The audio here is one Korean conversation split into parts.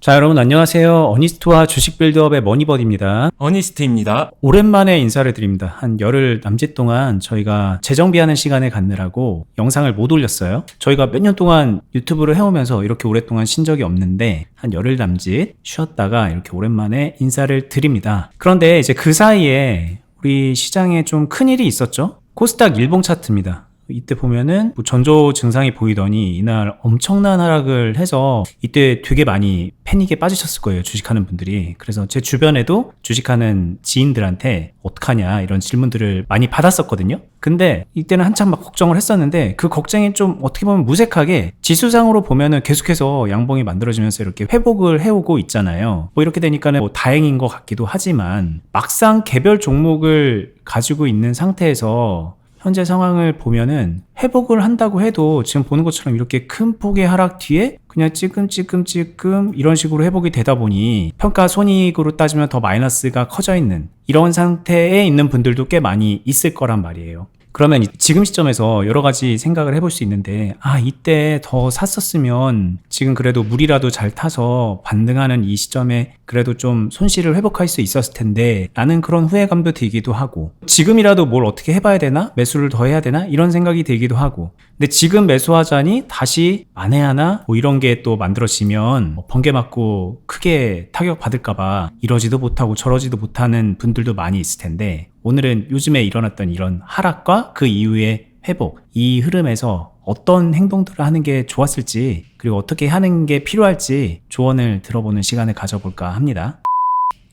자, 여러분 안녕하세요. 어니스트와 주식 빌드업의 머니버디입니다. 어니스트입니다. 오랜만에 인사를 드립니다. 한 열흘 남짓 동안 저희가 재정비하는 시간을 갖느라고 영상을 못 올렸어요. 저희가 몇 년 동안 유튜브를 해오면서 이렇게 오랫동안 쉰 적이 없는데 한 열흘 남짓 쉬었다가 이렇게 오랜만에 인사를 드립니다. 그런데 이제 그 사이에 우리 시장에 좀 큰일이 있었죠. 코스닥 일봉 차트입니다. 이때 보면은 전조 증상이 보이더니 이날 엄청난 하락을 해서 이때 되게 많이 패닉에 빠지셨을 거예요, 주식하는 분들이. 그래서 제 주변에도 주식하는 지인들한테 어떡하냐 이런 질문들을 많이 받았었거든요. 근데 이때는 한참 막 걱정을 했었는데 그 걱정이 좀 어떻게 보면 무색하게 지수상으로 보면은 계속해서 양봉이 만들어지면서 이렇게 회복을 해오고 있잖아요. 뭐 이렇게 되니까는 뭐 다행인 것 같기도 하지만 막상 개별 종목을 가지고 있는 상태에서 현재 상황을 보면은 회복을 한다고 해도 지금 보는 것처럼 이렇게 큰 폭의 하락 뒤에 그냥 찌끔찌끔 이런 식으로 회복이 되다 보니 평가 손익으로 따지면 더 마이너스가 커져 있는 이런 상태에 있는 분들도 꽤 많이 있을 거란 말이에요. 그러면 지금 시점에서 여러 가지 생각을 해볼 수 있는데 이때 더 샀었으면 지금 그래도 물이라도 잘 타서 반등하는 이 시점에 그래도 좀 손실을 회복할 수 있었을 텐데 라는 그런 후회감도 들기도 하고 지금이라도 뭘 어떻게 해봐야 되나? 매수를 더 해야 되나? 이런 생각이 들기도 하고 근데 지금 매수하자니 다시 만회하나? 뭐 이런 게 또 만들어지면 번개 맞고 크게 타격 받을까봐 이러지도 못하고 저러지도 못하는 분들도 많이 있을 텐데 오늘은 요즘에 일어났던 이런 하락과 그 이후의 회복, 이 흐름에서 어떤 행동들을 하는 게 좋았을지 그리고 어떻게 하는 게 필요할지 조언을 들어보는 시간을 가져볼까 합니다.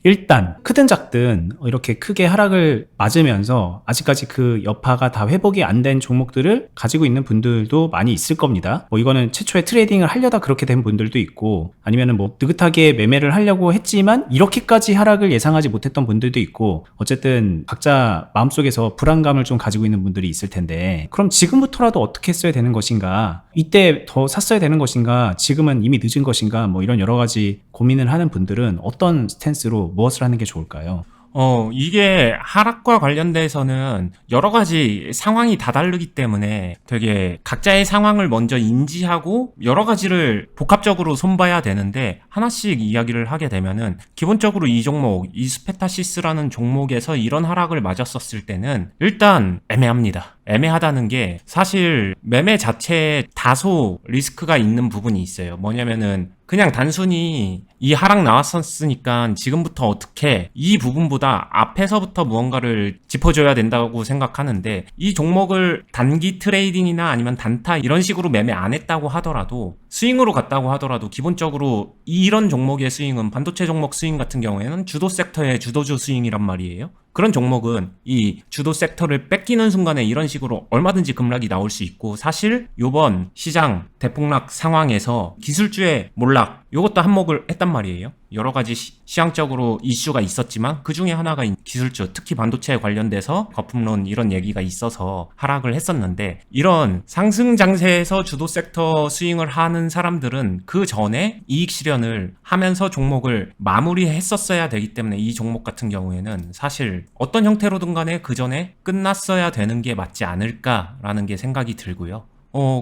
일단 크든 작든 이렇게 크게 하락을 맞으면서 아직까지 그 여파가 다 회복이 안 된 종목들을 가지고 있는 분들도 많이 있을 겁니다. 뭐 이거는 최초에 트레이딩을 하려다 그렇게 된 분들도 있고 아니면은 뭐 느긋하게 매매를 하려고 했지만 이렇게까지 하락을 예상하지 못했던 분들도 있고 어쨌든 각자 마음속에서 불안감을 좀 가지고 있는 분들이 있을 텐데 그럼 지금부터라도 어떻게 했어야 되는 것인가? 이때 더 샀어야 되는 것인가? 지금은 이미 늦은 것인가? 뭐 이런 여러 가지 고민을 하는 분들은 어떤 스탠스로 무엇을 하는 게 좋을까요? 이게 하락과 관련돼서는 여러 가지 상황이 다 다르기 때문에 되게 각자의 상황을 먼저 인지하고 여러 가지를 복합적으로 손봐야 되는데 하나씩 이야기를 하게 되면은 기본적으로 이 종목, 이스페타시스라는 종목에서 이런 하락을 맞았었을 때는 일단 애매합니다. 애매하다는 게 사실 매매 자체에 다소 리스크가 있는 부분이 있어요. 뭐냐면은 그냥 단순히 이 하락 나왔었으니까 지금부터 어떻게 이 부분보다 앞에서부터 무언가를 짚어줘야 된다고 생각하는데 이 종목을 단기 트레이딩이나 아니면 단타 이런 식으로 매매 안 했다고 하더라도 스윙으로 갔다고 하더라도 기본적으로 이런 종목의 스윙은 반도체 종목 스윙 같은 경우에는 주도 섹터의 주도주 스윙이란 말이에요. 그런 종목은 이 주도 섹터를 뺏기는 순간에 이런 식으로 얼마든지 급락이 나올 수 있고 사실 요번 시장 대폭락 상황에서 기술주의 몰락 요것도 한몫을 했단 말이에요. 여러 가지 시장적으로 이슈가 있었지만 그 중에 하나가 기술주, 특히 반도체에 관련돼서 거품론 이런 얘기가 있어서 하락을 했었는데 이런 상승 장세에서 주도 섹터 스윙을 하는 사람들은 그 전에 이익 실현을 하면서 종목을 마무리했었어야 되기 때문에 이 종목 같은 경우에는 사실 어떤 형태로든 간에 그 전에 끝났어야 되는 게 맞지 않을까라는 게 생각이 들고요.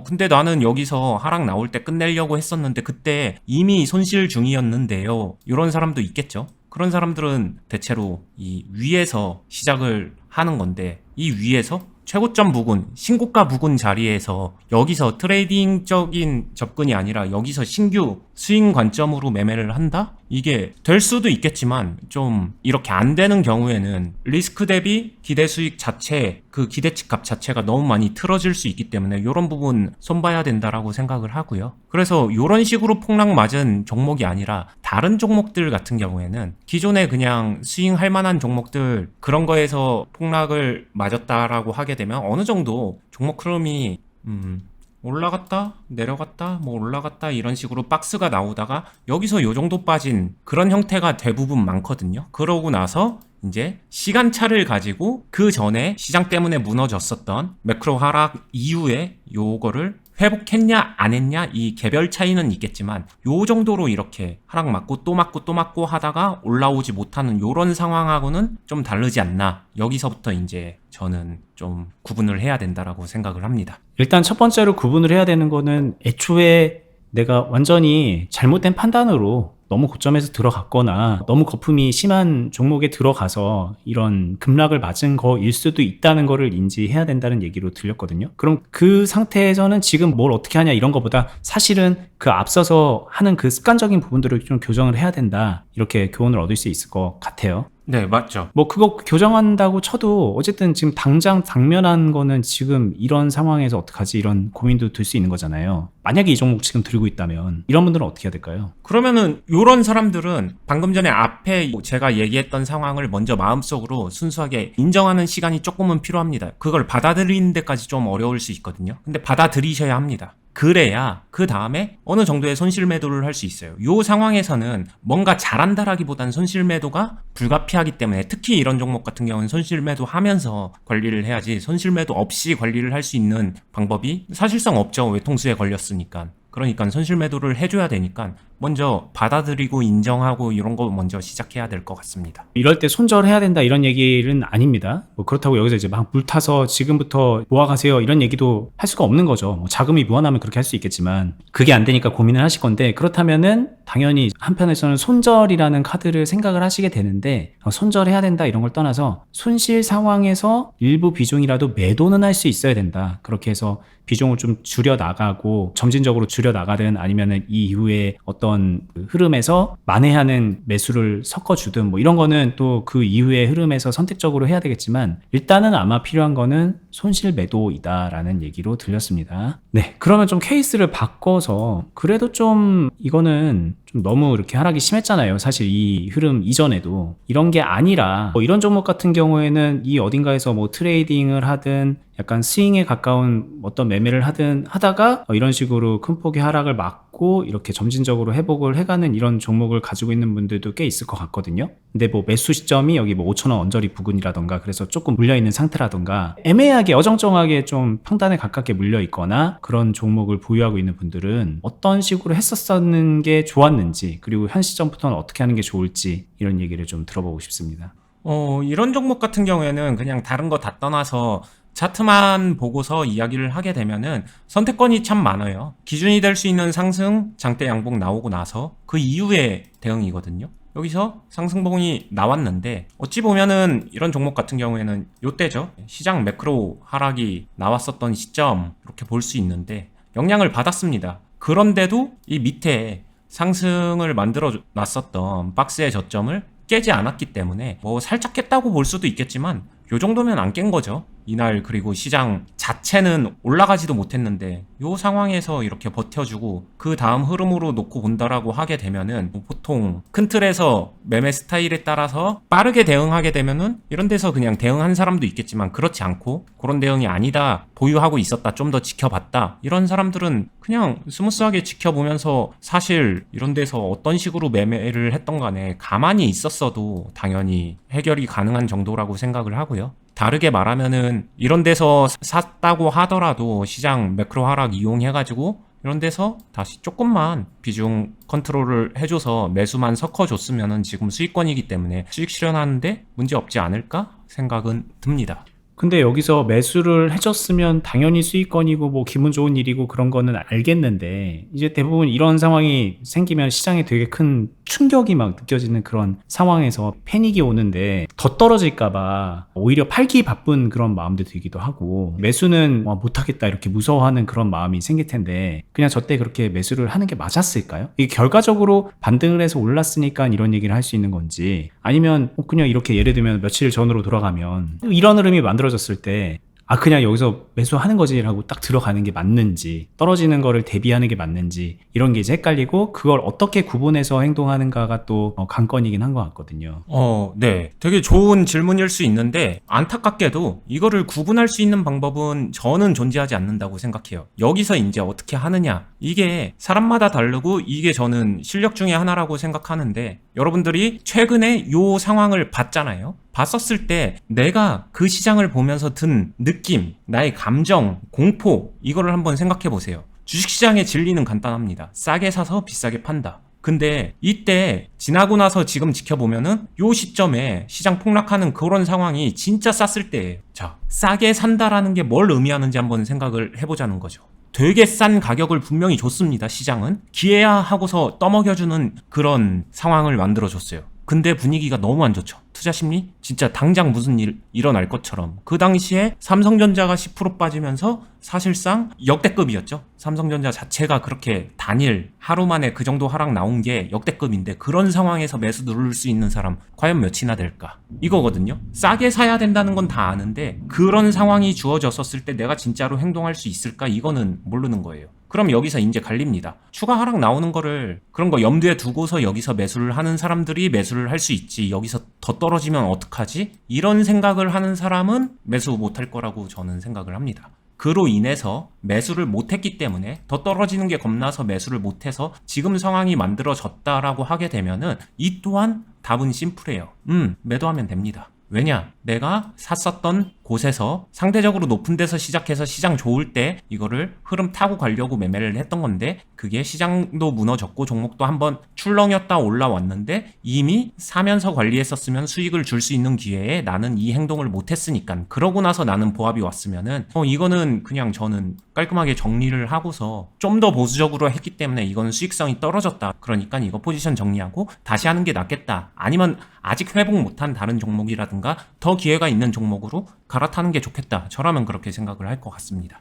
근데 나는 여기서 하락 나올 때 끝내려고 했었는데 그때 이미 손실 중이었는데요. 이런 사람도 있겠죠. 그런 사람들은 대체로 이 위에서 시작을 하는 건데 이 위에서 최고점 부근, 신고가 부근 자리에서 여기서 트레이딩적인 접근이 아니라 여기서 신규 스윙 관점으로 매매를 한다? 이게 될 수도 있겠지만 좀 이렇게 안 되는 경우에는 리스크 대비 기대 수익 자체, 그 기대치 값 자체가 너무 많이 틀어질 수 있기 때문에 이런 부분 손봐야 된다라고 생각을 하고요. 그래서 이런 식으로 폭락 맞은 종목이 아니라 다른 종목들 같은 경우에는 기존에 그냥 스윙할 만한 종목들 그런 거에서 폭락을 맞았다라고 하게 되면 어느 정도 종목 흐름이 올라갔다 내려갔다 뭐 올라갔다 이런 식으로 박스가 나오다가 여기서 요 정도 빠진 그런 형태가 대부분 많거든요. 그러고 나서 이제 시간차를 가지고 그 전에 시장 때문에 무너졌었던 매크로 하락 이후에 요거를 회복했냐 안 했냐 이 개별 차이는 있겠지만 요 정도로 이렇게 하락 맞고 또 맞고 또 맞고 하다가 올라오지 못하는 요런 상황하고는 좀 다르지 않나. 여기서부터 이제 저는 좀 구분을 해야 된다라고 생각을 합니다. 일단 첫 번째로 구분을 해야 되는 거는 애초에 내가 완전히 잘못된 판단으로 너무 고점에서 들어갔거나 너무 거품이 심한 종목에 들어가서 이런 급락을 맞은 거일 수도 있다는 거를 인지해야 된다는 얘기로 들렸거든요. 그럼 그 상태에서는 지금 뭘 어떻게 하냐 이런 거보다 사실은 그 앞서서 하는 그 습관적인 부분들을 좀 교정을 해야 된다, 이렇게 교훈을 얻을 수 있을 것 같아요. 네, 맞죠. 뭐 그거 교정한다고 쳐도 어쨌든 지금 당장 당면한 거는 지금 이런 상황에서 어떡하지 이런 고민도 들 수 있는 거잖아요. 만약에 이 종목 지금 들고 있다면 이런 분들은 어떻게 해야 될까요? 그러면은 요런 사람들은 방금 전에 앞에 제가 얘기했던 상황을 먼저 마음속으로 순수하게 인정하는 시간이 조금은 필요합니다. 그걸 받아들이는 데까지 좀 어려울 수 있거든요. 근데 받아들이셔야 합니다. 그래야 그 다음에 어느 정도의 손실 매도를 할 수 있어요. 요 상황에서는 뭔가 잘한다라기보단 손실 매도가 불가피하기 때문에, 특히 이런 종목 같은 경우는 손실 매도 하면서 관리를 해야지 손실 매도 없이 관리를 할 수 있는 방법이 사실상 없죠. 외통수에 걸렸으니까. 그러니까 손실 매도를 해줘야 되니까 먼저 받아들이고 인정하고 이런 거 먼저 시작해야 될 것 같습니다. 이럴 때 손절해야 된다 이런 얘기는 아닙니다. 뭐 그렇다고 여기서 이제 막 물타서 지금부터 모아가세요 이런 얘기도 할 수가 없는 거죠. 뭐 자금이 무한하면 그렇게 할 수 있겠지만 그게 안 되니까 고민을 하실 건데, 그렇다면은 당연히 한편에서는 손절이라는 카드를 생각을 하시게 되는데, 손절해야 된다 이런 걸 떠나서 손실 상황에서 일부 비중이라도 매도는 할 수 있어야 된다. 그렇게 해서 비중을 좀 줄여 나가고 점진적으로 줄여 나가든 아니면은 이 이후에 어떤 흐름에서 만회하는 매수를 섞어주든 뭐 이런 거는 또 그 이후의 흐름에서 선택적으로 해야 되겠지만, 일단은 아마 필요한 거는 손실 매도이다라는 얘기로 들렸습니다. 네, 그러면 좀 케이스를 바꿔서 그래도 좀 이거는 좀 너무 이렇게 하락이 심했잖아요. 사실 이 흐름 이전에도 이런 게 아니라 뭐 이런 종목 같은 경우에는 이 어딘가에서 뭐 트레이딩을 하든 약간 스윙에 가까운 어떤 매매를 하든 하다가 이런 식으로 큰 폭의 하락을 막고 이렇게 점진적으로 회복을 해가는 이런 종목을 가지고 있는 분들도 꽤 있을 것 같거든요. 근데 뭐 매수 시점이 여기 뭐 5,000원 언저리 부근이라던가 그래서 조금 물려있는 상태라던가 애매하게 어정쩡하게 좀 평단에 가깝게 물려있거나 그런 종목을 보유하고 있는 분들은 어떤 식으로 했었는 게 좋았는지, 그리고 현 시점부터는 어떻게 하는 게 좋을지 이런 얘기를 좀 들어보고 싶습니다. 이런 종목 같은 경우에는 그냥 다른 거 다 떠나서 차트만 보고서 이야기를 하게 되면은 선택권이 참 많아요. 기준이 될 수 있는 상승, 장대 양봉 나오고 나서 그 이후에 대응이거든요. 여기서 상승봉이 나왔는데 어찌 보면은 이런 종목 같은 경우에는 요때죠. 시장 매크로 하락이 나왔었던 시점 이렇게 볼 수 있는데 영향을 받았습니다. 그런데도 이 밑에 상승을 만들어 놨었던 박스의 저점을 깨지 않았기 때문에 뭐 살짝 깼다고 볼 수도 있겠지만 요 정도면 안 깬 거죠. 이날. 그리고 시장 자체는 올라가지도 못했는데 요 상황에서 이렇게 버텨주고 그 다음 흐름으로 놓고 본다라고 하게 되면은 보통 큰 틀에서 매매 스타일에 따라서 빠르게 대응하게 되면은 이런 데서 그냥 대응한 사람도 있겠지만, 그렇지 않고 그런 대응이 아니다, 보유하고 있었다, 좀 더 지켜봤다, 이런 사람들은 그냥 스무스하게 지켜보면서 사실 이런 데서 어떤 식으로 매매를 했던 간에 가만히 있었어도 당연히 해결이 가능한 정도라고 생각을 하고요. 다르게 말하면은 이런 데서 샀다고 하더라도 시장 매크로 하락 이용해가지고 이런 데서 다시 조금만 비중 컨트롤을 해줘서 매수만 섞어줬으면은 지금 수익권이기 때문에 수익 실현하는데 문제 없지 않을까 생각은 듭니다. 근데 여기서 매수를 해줬으면 당연히 수익권이고 뭐 기분 좋은 일이고 그런 거는 알겠는데, 이제 대부분 이런 상황이 생기면 시장에 되게 큰 충격이 막 느껴지는 그런 상황에서 패닉이 오는데 더 떨어질까봐 오히려 팔기 바쁜 그런 마음도 들기도 하고, 매수는 못하겠다 이렇게 무서워하는 그런 마음이 생길 텐데 그냥 저때 그렇게 매수를 하는 게 맞았을까요? 이게 결과적으로 반등을 해서 올랐으니까 이런 얘기를 할 수 있는 건지, 아니면 그냥 이렇게 예를 들면 며칠 전으로 돌아가면 이런 흐름이 만들어졌을 때 그냥 여기서 매수하는 거지라고 딱 들어가는 게 맞는지, 떨어지는 거를 대비하는 게 맞는지, 이런 게 이제 헷갈리고 그걸 어떻게 구분해서 행동하는가가 또 관건이긴 한 것 같거든요. 네. 되게 좋은 질문일 수 있는데 안타깝게도 이거를 구분할 수 있는 방법은 저는 존재하지 않는다고 생각해요. 여기서 이제 어떻게 하느냐, 이게 사람마다 다르고 이게 저는 실력 중에 하나라고 생각하는데, 여러분들이 최근에 요 상황을 봤잖아요. 봤었을 때 내가 그 시장을 보면서 든 느낌, 나의 감정, 공포, 이거를 한번 생각해 보세요. 주식시장의 진리는 간단합니다. 싸게 사서 비싸게 판다. 근데 이때 지나고 나서 지금 지켜보면은 요 시점에 시장 폭락하는 그런 상황이 진짜 쌌을 때예요. 자, 싸게 산다라는 게 뭘 의미하는지 한번 생각을 해보자는 거죠. 되게 싼 가격을 분명히 줬습니다. 시장은 기회야 하고서 떠먹여주는 그런 상황을 만들어줬어요. 근데 분위기가 너무 안 좋죠. 투자 심리? 진짜 당장 무슨 일 일어날 것처럼. 그 당시에 삼성전자가 10% 빠지면서 사실상 역대급이었죠. 삼성전자 자체가 그렇게 단일 하루 만에 그 정도 하락 나온 게 역대급인데 그런 상황에서 매수 누를 수 있는 사람 과연 몇이나 될까? 이거거든요. 싸게 사야 된다는 건 다 아는데 그런 상황이 주어졌었을 때 내가 진짜로 행동할 수 있을까? 이거는 모르는 거예요. 그럼 여기서 이제 갈립니다. 추가 하락 나오는 거를 그런 거 염두에 두고서 여기서 매수를 하는 사람들이 매수를 할 수 있지. 여기서 더 떨어지면 어떡하지? 이런 생각을 하는 사람은 매수 못할 거라고 저는 생각을 합니다. 그로 인해서 매수를 못했기 때문에 더 떨어지는 게 겁나서 매수를 못해서 지금 상황이 만들어졌다라고 하게 되면은 이 또한 답은 심플해요. 매도하면 됩니다. 왜냐? 내가 샀었던 곳에서 상대적으로 높은 데서 시작해서 시장 좋을 때 이거를 흐름 타고 가려고 매매를 했던 건데 그게 시장도 무너졌고 종목도 한번 출렁였다 올라왔는데 이미 사면서 관리했었으면 수익을 줄 수 있는 기회에 나는 이 행동을 못했으니까 그러고 나서 나는 보합이 왔으면은 이거는 그냥 저는 깔끔하게 정리를 하고서 좀 더 보수적으로 했기 때문에 이건 수익성이 떨어졌다. 그러니까 이거 포지션 정리하고 다시 하는 게 낫겠다. 아니면 아직 회복 못한 다른 종목이라든가 더 기회가 있는 종목으로 갈아타는 게 좋겠다. 저라면 그렇게 생각을 할 것 같습니다.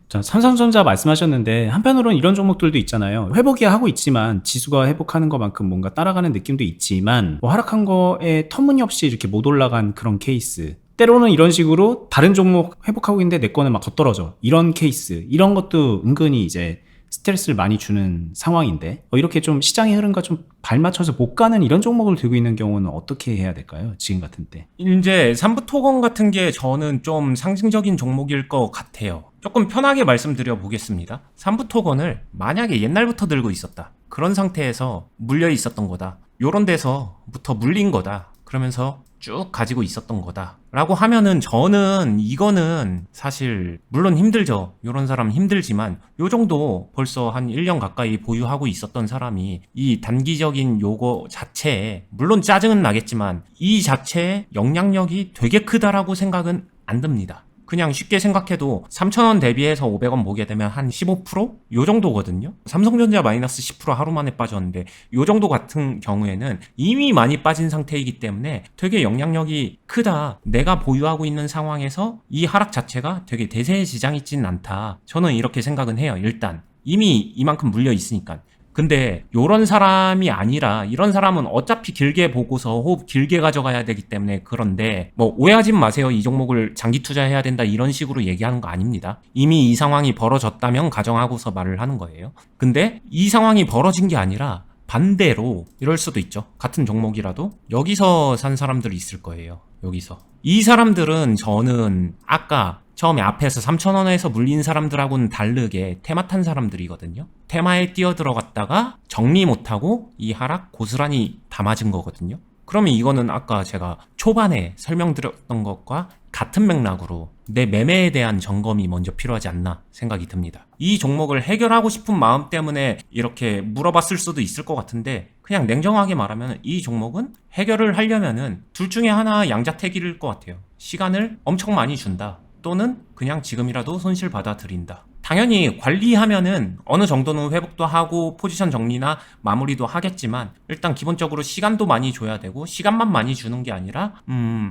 자, 삼성전자 말씀하셨는데 한편으로는 이런 종목들도 있잖아요. 회복이 하고 있지만 지수가 회복하는 것만큼 뭔가 따라가는 느낌도 있지만 뭐 하락한 거에 터무니없이 이렇게 못 올라간 그런 케이스. 때로는 이런 식으로 다른 종목 회복하고 있는데 내 거는 막 더 떨어져. 이런 케이스. 이런 것도 은근히 이제 스트레스를 많이 주는 상황인데 이렇게 좀 시장의 흐름과 좀 발맞춰서 못 가는 이런 종목을 들고 있는 경우는 어떻게 해야 될까요? 지금 같은 때. 이제 삼부토건 같은 게 저는 좀 상징적인 종목일 것 같아요. 조금 편하게 말씀드려 보겠습니다. 삼부토건을 만약에 옛날부터 들고 있었다. 그런 상태에서 물려 있었던 거다. 요런 데서부터 물린 거다. 그러면서 쭉 가지고 있었던 거다 라고 하면은 저는 이거는 사실 물론 힘들죠. 요런 사람 힘들지만 요 정도 벌써 한 1년 가까이 보유하고 있었던 사람이 이 단기적인 요거 자체에 물론 짜증은 나겠지만 이 자체의 영향력이 되게 크다라고 생각은 안 듭니다. 그냥 쉽게 생각해도 3,000원 대비해서 500원 보게 되면 한 15%? 요 정도거든요. 삼성전자 마이너스 10% 하루 만에 빠졌는데 요 정도 같은 경우에는 이미 많이 빠진 상태이기 때문에 되게 영향력이 크다. 내가 보유하고 있는 상황에서 이 하락 자체가 되게 대세의 지장이 있진 않다. 저는 이렇게 생각은 해요. 일단 이미 이만큼 물려 있으니까. 근데 요런 사람이 아니라 이런 사람은 어차피 길게 보고서 호흡 길게 가져가야 되기 때문에 그런데 뭐 오해하지 마세요. 이 종목을 장기 투자해야 된다 이런 식으로 얘기하는 거 아닙니다. 이미 이 상황이 벌어졌다면 가정하고서 말을 하는 거예요. 근데 이 상황이 벌어진 게 아니라 반대로 이럴 수도 있죠. 같은 종목이라도 여기서 산 사람들이 있을 거예요. 여기서. 이 사람들은 저는 아까 처음에 앞에서 3,000원에서 물린 사람들하고는 다르게 테마 탄 사람들이거든요. 테마에 뛰어 들어갔다가 정리 못하고 이 하락 고스란히 다 맞은 거거든요. 그러면 이거는 아까 제가 초반에 설명드렸던 것과 같은 맥락으로 내 매매에 대한 점검이 먼저 필요하지 않나 생각이 듭니다. 이 종목을 해결하고 싶은 마음 때문에 이렇게 물어봤을 수도 있을 것 같은데 그냥 냉정하게 말하면 이 종목은 해결을 하려면은 둘 중에 하나 양자택일일 것 같아요. 시간을 엄청 많이 준다. 또는 그냥 지금이라도 손실 받아들인다. 당연히 관리하면은 어느 정도는 회복도 하고 포지션 정리나 마무리도 하겠지만 일단 기본적으로 시간도 많이 줘야 되고 시간만 많이 주는 게 아니라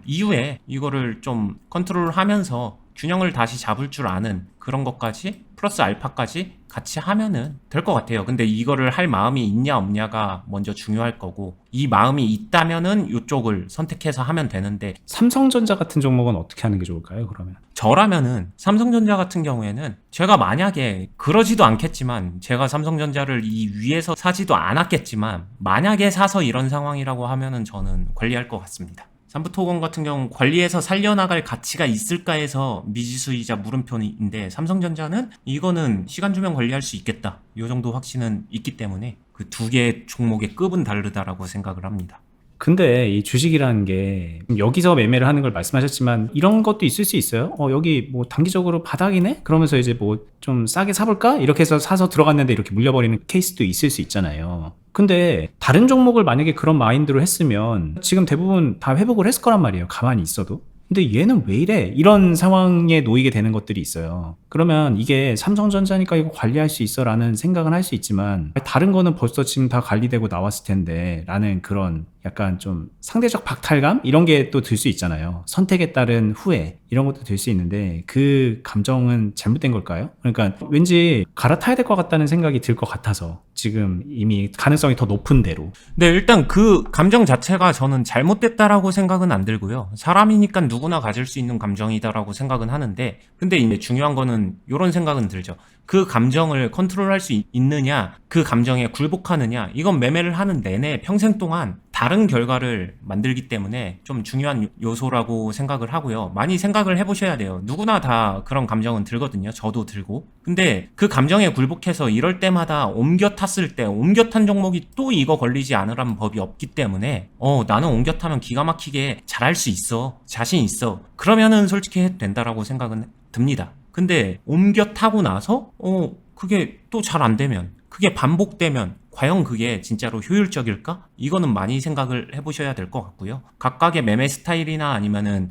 이후에 이거를 좀 컨트롤하면서 균형을 다시 잡을 줄 아는 그런 것까지 플러스 알파까지 같이 하면은 될 것 같아요. 근데 이거를 할 마음이 있냐 없냐가 먼저 중요할 거고 이 마음이 있다면은 이쪽을 선택해서 하면 되는데 삼성전자 같은 종목은 어떻게 하는 게 좋을까요? 그러면 저라면은 삼성전자 같은 경우에는 제가 만약에 그러지도 않겠지만 제가 삼성전자를 이 위에서 사지도 않았겠지만 만약에 사서 이런 상황이라고 하면은 저는 관리할 것 같습니다. 삼부토건 같은 경우 관리해서 살려나갈 가치가 있을까 해서 미지수이자 물음표인데 삼성전자는 이거는 시간 주면 관리할 수 있겠다. 이 정도 확신은 있기 때문에 그 두 개의 종목의 급은 다르다라고 생각을 합니다. 근데 이 주식이라는 게 여기서 매매를 하는 걸 말씀하셨지만 이런 것도 있을 수 있어요. 여기 뭐 단기적으로 바닥이네? 그러면서 이제 뭐 좀 싸게 사볼까? 이렇게 해서 사서 들어갔는데 이렇게 물려버리는 케이스도 있을 수 있잖아요. 근데 다른 종목을 만약에 그런 마인드로 했으면 지금 대부분 다 회복을 했을 거란 말이에요. 가만히 있어도. 근데 얘는 왜 이래? 이런 상황에 놓이게 되는 것들이 있어요. 그러면 이게 삼성전자니까 이거 관리할 수 있어 라는 생각은 할 수 있지만 다른 거는 벌써 지금 다 관리되고 나왔을 텐데 라는 그런 약간 좀 상대적 박탈감? 이런 게 또 들 수 있잖아요. 선택에 따른 후회 이런 것도 들 수 있는데 그 감정은 잘못된 걸까요? 그러니까 왠지 갈아타야 될 것 같다는 생각이 들 것 같아서 지금 이미 가능성이 더 높은 대로. 네, 일단 그 감정 자체가 저는 잘못됐다라고 생각은 안 들고요. 사람이니까 누구나 가질 수 있는 감정이다라고 생각은 하는데, 근데 이제 중요한 거는 이런 생각은 들죠. 그 감정을 컨트롤할 수 있느냐, 그 감정에 굴복하느냐, 이건 매매를 하는 내내 평생 동안 다른 결과를 만들기 때문에 좀 중요한 요소라고 생각을 하고요. 많이 생각을 해보셔야 돼요. 누구나 다 그런 감정은 들거든요. 저도 들고. 근데 그 감정에 굴복해서 이럴 때마다 옮겨 탔을 때 옮겨 탄 종목이 또 이거 걸리지 않으라는 법이 없기 때문에 나는 옮겨 타면 기가 막히게 잘할 수 있어. 자신 있어. 그러면은 솔직히 해도 된다라고 생각은 듭니다. 근데 옮겨 타고 나서 그게 또 잘 안 되면, 그게 반복되면 과연 그게 진짜로 효율적일까? 이거는 많이 생각을 해보셔야 될 것 같고요. 각각의 매매 스타일이나 아니면은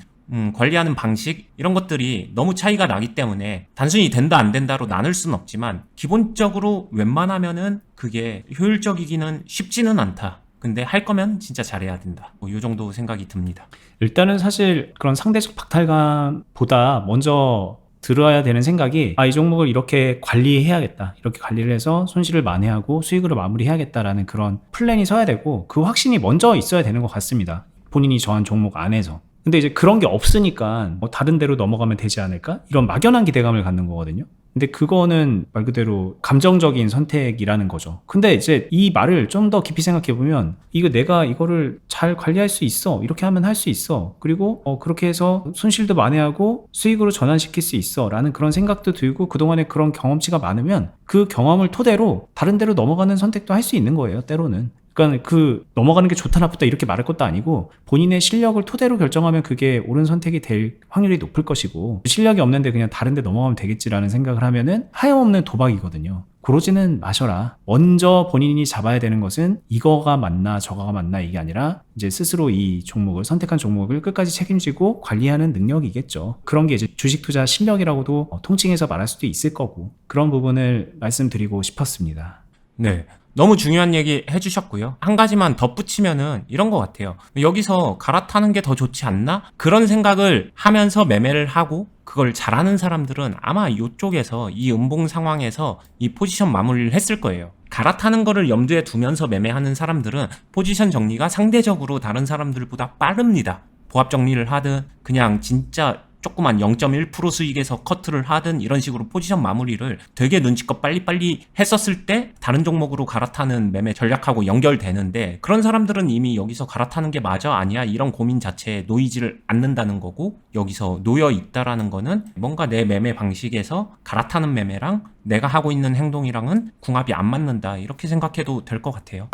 관리하는 방식 이런 것들이 너무 차이가 나기 때문에 단순히 된다 안 된다로 나눌 수는 없지만 기본적으로 웬만하면은 그게 효율적이기는 쉽지는 않다. 근데 할 거면 진짜 잘해야 된다. 이 정도 생각이 듭니다. 일단은 사실 그런 상대적 박탈감보다 먼저 들어야 되는 생각이 이 종목을 이렇게 관리해야겠다. 이렇게 관리를 해서 손실을 만회하고 수익으로 마무리해야겠다라는 그런 플랜이 서야 되고 그 확신이 먼저 있어야 되는 것 같습니다. 본인이 정한 종목 안에서. 근데 이제 그런 게 없으니까 다른 데로 넘어가면 되지 않을까? 이런 막연한 기대감을 갖는 거거든요. 근데 그거는 말 그대로 감정적인 선택이라는 거죠. 근데 이제 이 말을 좀 더 깊이 생각해 보면 이거 내가 이거를 잘 관리할 수 있어. 이렇게 하면 할 수 있어. 그리고 그렇게 해서 손실도 만회하고 수익으로 전환시킬 수 있어. 라는 그런 생각도 들고 그동안에 그런 경험치가 많으면 그 경험을 토대로 다른 데로 넘어가는 선택도 할 수 있는 거예요. 때로는. 그러니까 그 넘어가는 게 좋다 나쁘다 이렇게 말할 것도 아니고 본인의 실력을 토대로 결정하면 그게 옳은 선택이 될 확률이 높을 것이고 실력이 없는데 그냥 다른 데 넘어가면 되겠지라는 생각을 하면은 하염없는 도박이거든요. 그러지는 마셔라. 먼저 본인이 잡아야 되는 것은 이거가 맞나 저거가 맞나 이게 아니라 이제 스스로 이 종목을 선택한 종목을 끝까지 책임지고 관리하는 능력이겠죠. 그런 게 이제 주식 투자 실력이라고도 통칭해서 말할 수도 있을 거고 그런 부분을 말씀드리고 싶었습니다. 네. 너무 중요한 얘기 해주셨고요. 한 가지만 덧붙이면은 이런 것 같아요. 여기서 갈아타는 게 더 좋지 않나? 그런 생각을 하면서 매매를 하고 그걸 잘하는 사람들은 아마 이쪽에서 이 음봉 상황에서 이 포지션 마무리를 했을 거예요. 갈아타는 거를 염두에 두면서 매매하는 사람들은 포지션 정리가 상대적으로 다른 사람들보다 빠릅니다. 보합 정리를 하든 그냥 진짜 조그만 0.1% 수익에서 커트를 하든 이런 식으로 포지션 마무리를 되게 눈치껏 빨리빨리 했었을 때 다른 종목으로 갈아타는 매매 전략하고 연결되는데 그런 사람들은 이미 여기서 갈아타는 게 맞아 아니야 이런 고민 자체에 놓이지를 않는다는 거고 여기서 놓여 있다라는 거는 뭔가 내 매매 방식에서 갈아타는 매매랑 내가 하고 있는 행동이랑은 궁합이 안 맞는다 이렇게 생각해도 될 것 같아요.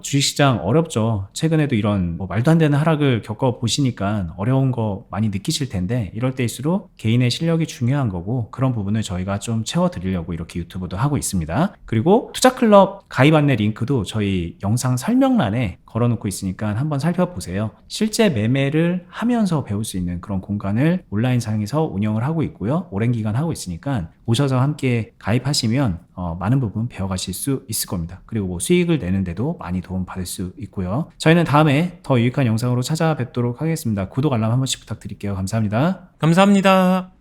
주식시장 어렵죠. 최근에도 이런 말도 안 되는 하락을 겪어보시니까 어려운 거 많이 느끼실 텐데 이럴 때일수록 개인의 실력이 중요한 거고 그런 부분을 저희가 좀 채워드리려고 이렇게 유튜브도 하고 있습니다. 그리고 투자클럽 가입 안내 링크도 저희 영상 설명란에 걸어놓고 있으니까 한번 살펴보세요. 실제 매매를 하면서 배울 수 있는 그런 공간을 온라인상에서 운영을 하고 있고요. 오랜 기간 하고 있으니까 오셔서 함께 가입하시면 많은 부분 배워가실 수 있을 겁니다. 그리고 뭐 수익을 내는데도 많이 도움 받을 수 있고요. 저희는 다음에 더 유익한 영상으로 찾아뵙도록 하겠습니다. 구독 알람 한 번씩 부탁드릴게요. 감사합니다. 감사합니다.